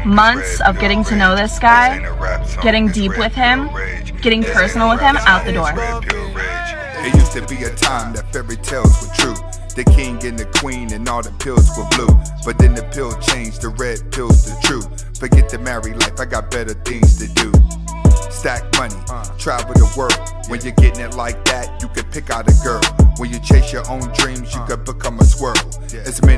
months of getting to know this guy, getting deep with him, getting personal with him, out the door. It used to be a time that fairy tales were true. The king and the queen and all the pills were blue. But then the pill changed, the red pill's the truth. Forget the married life, I got better things to do. Stack money, travel the world. When you're getting it like that, you can pick out a girl. When you chase your own dreams, you can become a squirrel.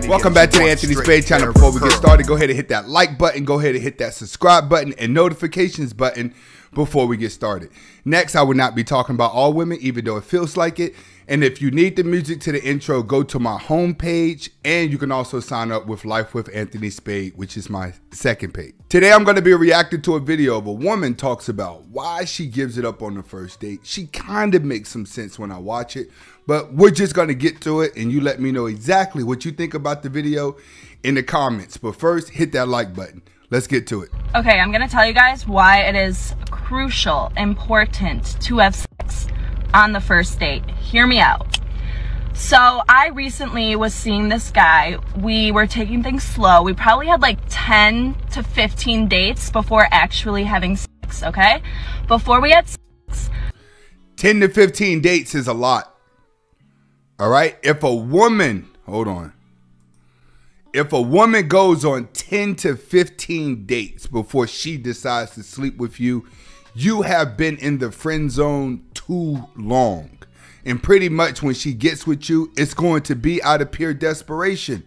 Welcome back to the Anthony Spade channel. Before we get started, go ahead and hit that like button. Go ahead and hit that subscribe button and notifications button before we get started. Next, I will not be talking about all women, even though it feels like it. And if you need the music to the intro, go to my homepage, and you can also sign up with Life with Anthony Spade, which is my second page. Today, I'm going to be reacting to a video of a woman talks about why she gives it up on the first date. She kind of makes some sense when I watch it, but we're just going to get to it, and you let me know exactly what you think about the video in the comments. But first, hit that like button. Let's get to it. Okay, I'm going to tell you guys why it is crucial, important to have sex on the first date. Hear me out. So I recently was seeing this guy. We were taking things slow. We probably had like 10 to 15 dates before actually having sex, okay? Before we had sex. 10 to 15 dates is a lot. All right? If a woman, hold on. If a woman goes on 10 to 15 dates before she decides to sleep with you, you have been in the friend zone too long. And pretty much when she gets with you, it's going to be out of pure desperation.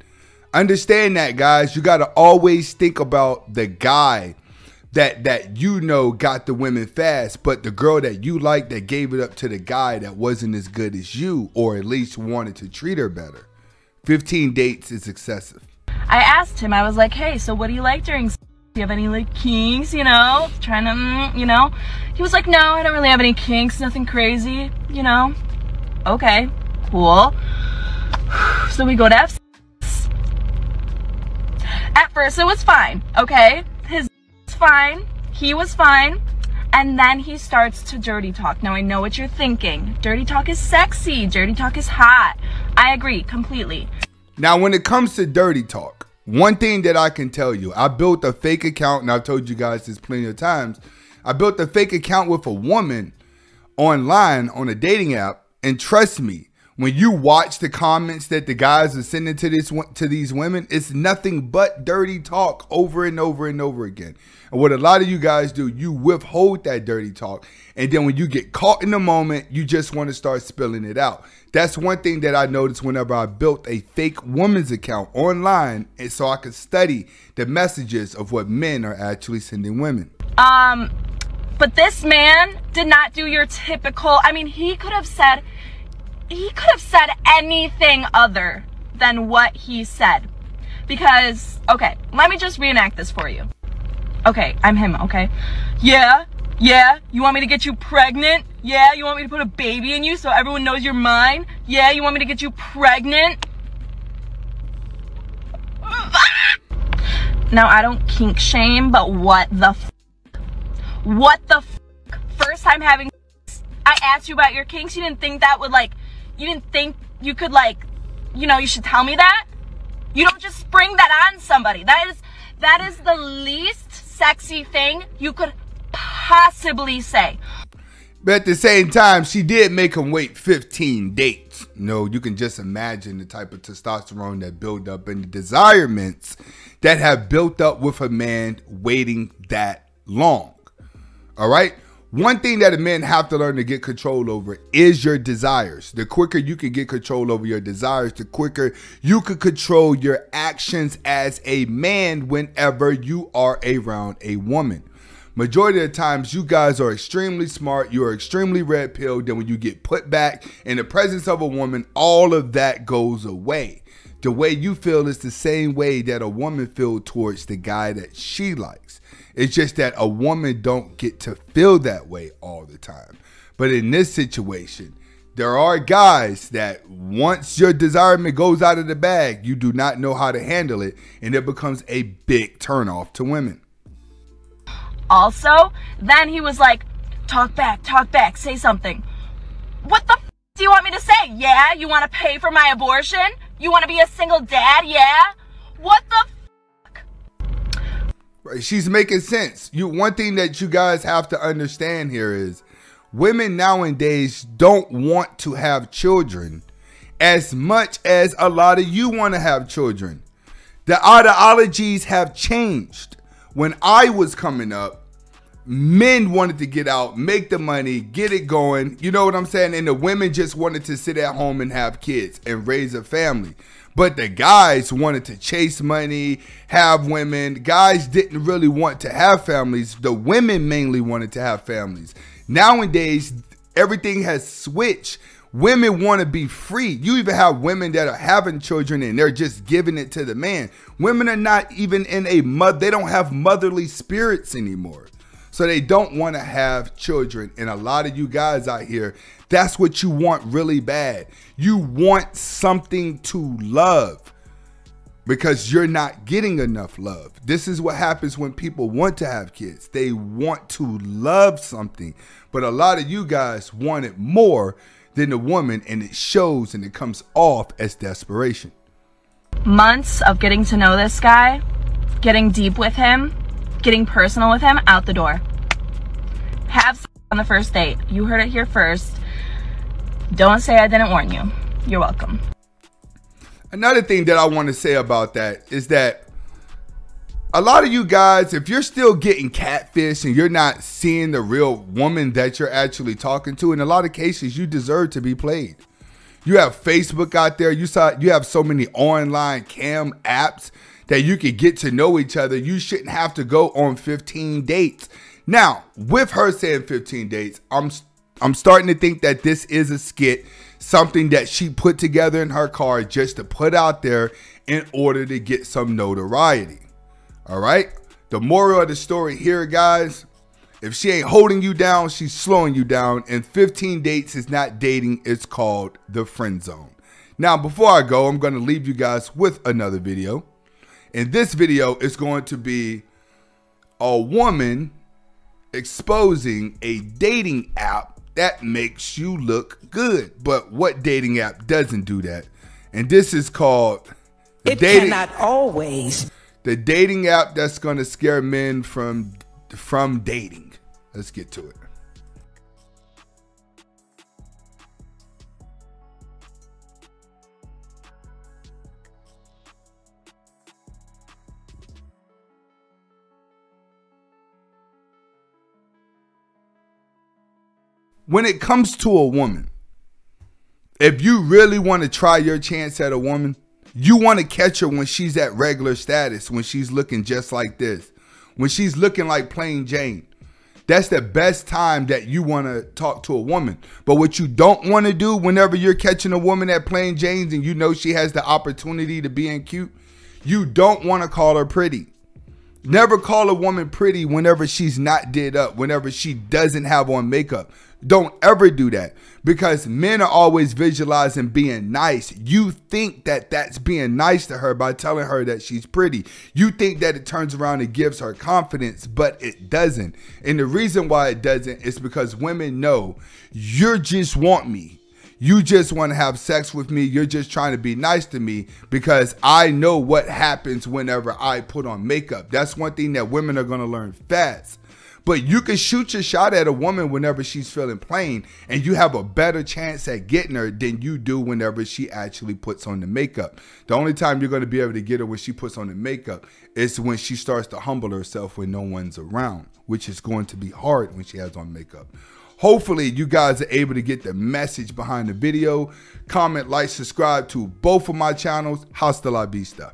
Understand that, guys. You got to always think about the guy that you know got the women fast, but the girl that you like that gave it up to the guy that wasn't as good as you, or at least wanted to treat her better. 15 dates is excessive. I asked him, I was like, hey, so what do you like during sex? Do you have any like kinks, you know, trying to, you know? He was like, no, I don't really have any kinks, nothing crazy, you know? Okay, cool. So we go to have sex. At first it was fine, okay? His was fine, he was fine, and then he starts to dirty talk. Now I know what you're thinking. Dirty talk is sexy, dirty talk is hot. I agree completely. Now when it comes to dirty talk, one thing that I can tell you, I built a fake account, and I've told you guys this plenty of times. I built a fake account with a woman online on a dating app, and trust me, when you watch the comments that the guys are sending to these women, it's nothing but dirty talk over and over and over again. And what a lot of you guys do, you withhold that dirty talk, and then when you get caught in the moment, you just want to start spilling it out. That's one thing that I noticed whenever I built a fake woman's account online, and so I could study the messages of what men are actually sending women. But this man did not do your typical, I mean, he could have said anything other than what he said. Because, okay, let me just reenact this for you. Okay, I'm him, okay? Yeah, you want me to get you pregnant? Yeah, you want me to put a baby in you so everyone knows you're mine? Yeah, you want me to get you pregnant? Now, I don't kink shame, but what the f***? What the f***? First time having sex, I asked you about your kinks. You didn't think that would, like, you didn't think you could, like, you know, you should tell me that? You don't just spring that on somebody. That is the least sexy thing you could possibly say. But at the same time, she did make him wait 15 dates. You know, you can just imagine the type of testosterone that build up and the desirements that have built up with a man waiting that long. All right. One thing that a man have to learn to get control over is your desires. The quicker you can get control over your desires, the quicker you can control your actions as a man whenever you are around a woman. Majority of the times, you guys are extremely smart. You are extremely red-pilled. Then when you get put back in the presence of a woman, all of that goes away. The way you feel is the same way that a woman feels towards the guy that she likes. It's just that a woman don't get to feel that way all the time. But in this situation, there are guys that once your desirement goes out of the bag, you do not know how to handle it, and it becomes a big turnoff to women. Also, then he was like, talk back, say something. What the f do you want me to say? Yeah, you want to pay for my abortion? You want to be a single dad? Yeah? What the f? She's making sense. One thing that you guys have to understand here is women nowadays don't want to have children as much as a lot of you want to have children. The ideologies have changed. When I was coming up, men wanted to get out, make the money, get it going. You know what I'm saying? And the women just wanted to sit at home and have kids and raise a family. But the guys wanted to chase money, have women. Guys didn't really want to have families. The women mainly wanted to have families. Nowadays, everything has switched. Women want to be free. You even have women that are having children and they're just giving it to the man. Women are not even in they don't have motherly spirits anymore. So they don't want to have children. And a lot of you guys out here, that's what you want really bad. You want something to love because you're not getting enough love. This is what happens when people want to have kids. They want to love something. But a lot of you guys want it more than the woman, and it shows and it comes off as desperation. Months of getting to know this guy, getting deep with him, getting personal with him, out the door. Have sex on the first date. You heard it here first. Don't say I didn't warn you. You're welcome. Another thing that I want to say about that is that a lot of you guys, if you're still getting catfish and you're not seeing the real woman that you're actually talking to, in a lot of cases, you deserve to be played. You have Facebook out there. You have so many online cam apps that you can get to know each other. You shouldn't have to go on 15 dates. Now, with her saying 15 dates, I'm starting to think that this is a skit, something that she put together in her car just to put out there in order to get some notoriety. All right. The moral of the story here, guys, if she ain't holding you down, she's slowing you down. And 15 dates is not dating. It's called the friend zone. Now, before I go, I'm going to leave you guys with another video. In this video, it's going to be a woman exposing a dating app that makes you look good. But what dating app doesn't do that? And this is called It Cannot Always. The dating app that's going to scare men from dating. Let's get to it. When it comes to a woman, if you really want to try your chance at a woman, you want to catch her when she's at regular status, when she's looking just like this, when she's looking like plain Jane. That's the best time that you want to talk to a woman. But what you don't want to do whenever you're catching a woman at plain Jane's and you know she has the opportunity to be cute, you don't want to call her pretty. Never call a woman pretty whenever she's not did up, whenever she doesn't have on makeup. Don't ever do that, because men are always visualizing being nice. You think that that's being nice to her by telling her that she's pretty. You think that it turns around and gives her confidence, but it doesn't. And the reason why it doesn't is because women know you just want me. You just want to have sex with me. You're just trying to be nice to me because I know what happens whenever I put on makeup. That's one thing that women are going to learn fast. But you can shoot your shot at a woman whenever she's feeling plain, and you have a better chance at getting her than you do whenever she actually puts on the makeup. The only time you're going to be able to get her when she puts on the makeup is when she starts to humble herself when no one's around, which is going to be hard when she has on makeup. Hopefully you guys are able to get the message behind the video. Comment, like, subscribe to both of my channels. Hasta la vista.